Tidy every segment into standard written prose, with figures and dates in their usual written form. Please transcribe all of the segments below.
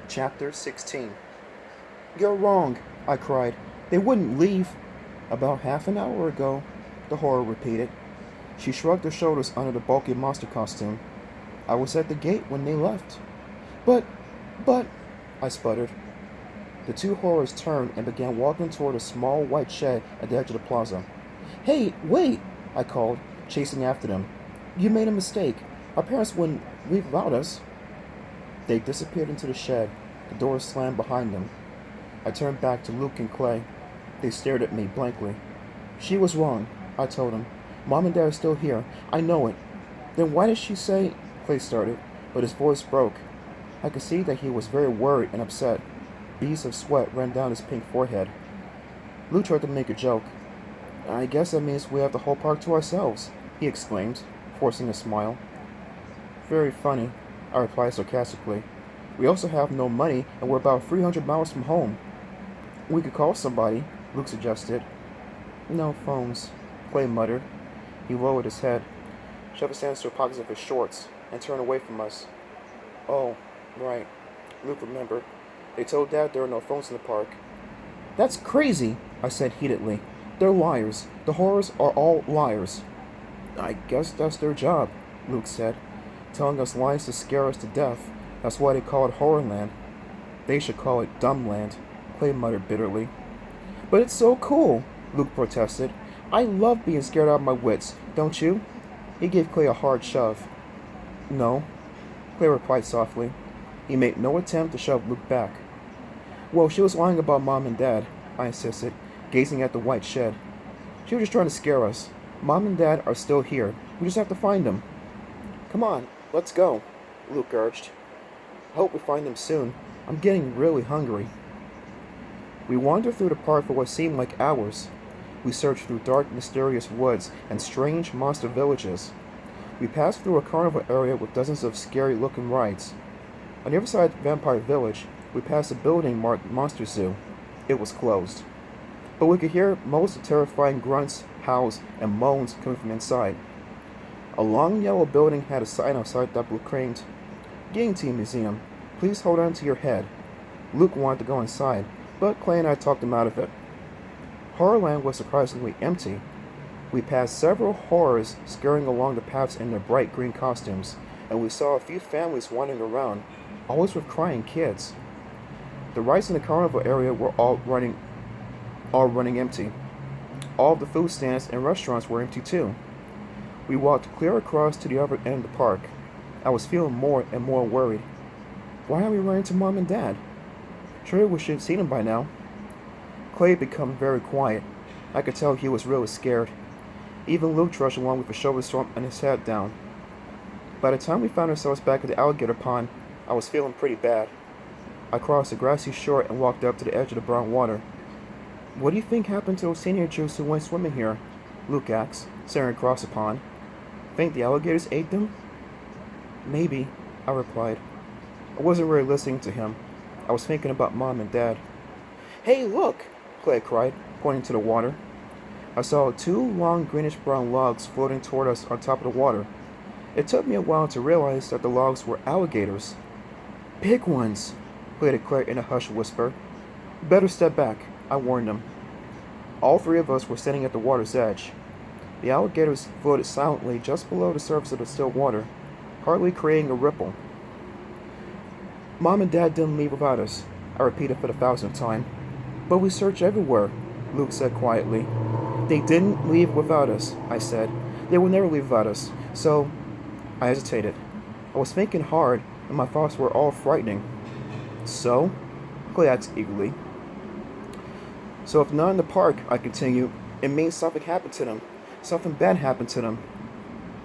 Chapter 16. You're wrong, I cried. They wouldn't leave. About half an hour ago, the horror repeated. She shrugged her shoulders under the bulky monster costume. I was at the gate when they left. But, but, I sputtered. The two horrors turned and began walking toward a small white shed at the edge of the plaza. Hey, wait, I called, chasing after them. You made a mistake. Our parents wouldn't leave without us. They disappeared into the shed. The door slammed behind them. I turned back to Luke and Clay. They stared at me blankly. She was wrong, I told them. Mom and Dad are still here. I know it. Then why did she say... Clay started, but his voice broke. I could see that he was very worried and upset. Beads of sweat ran down his pink forehead. Luke tried to make a joke. I guess that means we have the whole park to ourselves, he exclaimed, forcing a smile. Very funny, I replied sarcastically. We also have no money, and we're about 300 miles from home. We could call somebody, Luke suggested. No phones, Clay muttered. He lowered his head, shoved his hands to the pockets of his shorts, and turned away from us. Oh, right, Luke remembered. They told Dad there were no phones in the park. That's crazy, I said heatedly. They're liars. The horrors are all liars. I guess that's their job, Luke said, telling us lies to scare us to death. That's why they call it Horrorland. They should call it Dumbland, Clay muttered bitterly. But it's so cool, Luke protested. I love being scared out of my wits, don't you? He gave Clay a hard shove. No, Clay replied softly. He made no attempt to shove Luke back. Well, she was lying about Mom and Dad, I insisted, gazing at the white shed. She was just trying to scare us. Mom and Dad are still here. We just have to find them. Come on, let's go, Luke urged. I hope we find them soon. I'm getting really hungry. We wandered through the park for what seemed like hours. We searched through dark, mysterious woods and strange monster villages. We passed through a carnival area with dozens of scary-looking rides. On the other side of Vampire Village, we passed a building marked Monster Zoo. It was closed. But we could hear most of the terrifying grunts, howls, and moans coming from inside. A long yellow building had a sign outside that proclaimed, Guillotine Museum, please hold on to your head. Luke wanted to go inside, but Clay and I talked him out of it. Horrorland was surprisingly empty. We passed several horrors scurrying along the paths in their bright green costumes, and we saw a few families wandering around, always with crying kids. The rides in the carnival area were all running empty. All of the food stands and restaurants were empty too. We walked clear across to the other end of the park. I was feeling more and more worried. Why aren't we running to Mom and Dad? Surely we should have seen them by now. Clay had become very quiet. I could tell he was really scared. Even Luke trudged along with his shoulders slumped and his head down. By the time we found ourselves back at the alligator pond, I was feeling pretty bad. I crossed the grassy shore and walked up to the edge of the brown water. What do you think happened to those teenagers who went swimming here? Luke asked, staring across the pond. Think the alligators ate them? Maybe, I replied. I wasn't really listening to him. I was thinking about Mom and Dad. Hey, look! Clay cried, pointing to the water. I saw two long greenish-brown logs floating toward us on top of the water. It took me a while to realize that the logs were alligators. Big ones, Clay declared in a hushed whisper. Better step back, I warned him. All three of us were standing at the water's edge. The alligators floated silently just below the surface of the still water, hardly creating a ripple. Mom and Dad didn't leave without us, I repeated for the 1000th time. But we searched everywhere, Luke said quietly. They didn't leave without us, I said. They will never leave without us. So, I hesitated. I was thinking hard, and my thoughts were all frightening. So? Clay asked eagerly. So if none in the park, I continued, it means something happened to them. Something bad happened to them.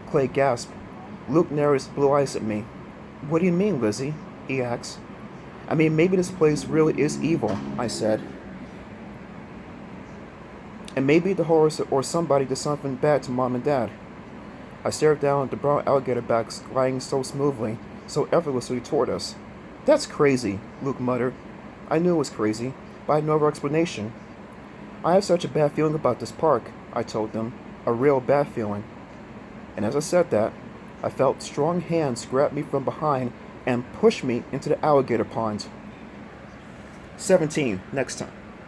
Clay gasped. Luke narrowed his blue eyes at me. What do you mean, Lizzie? He asked. I mean, maybe this place really is evil, I said. And maybe the horrors or somebody did something bad to Mom and Dad. I stared down at the brown alligator backs gliding so smoothly, so effortlessly toward us. That's crazy, Luke muttered. I knew it was crazy, but I had no other explanation. I have such a bad feeling about this park, I told them. A real bad feeling. And as I said that, I felt strong hands grab me from behind and push me into the alligator pond. 17 next time.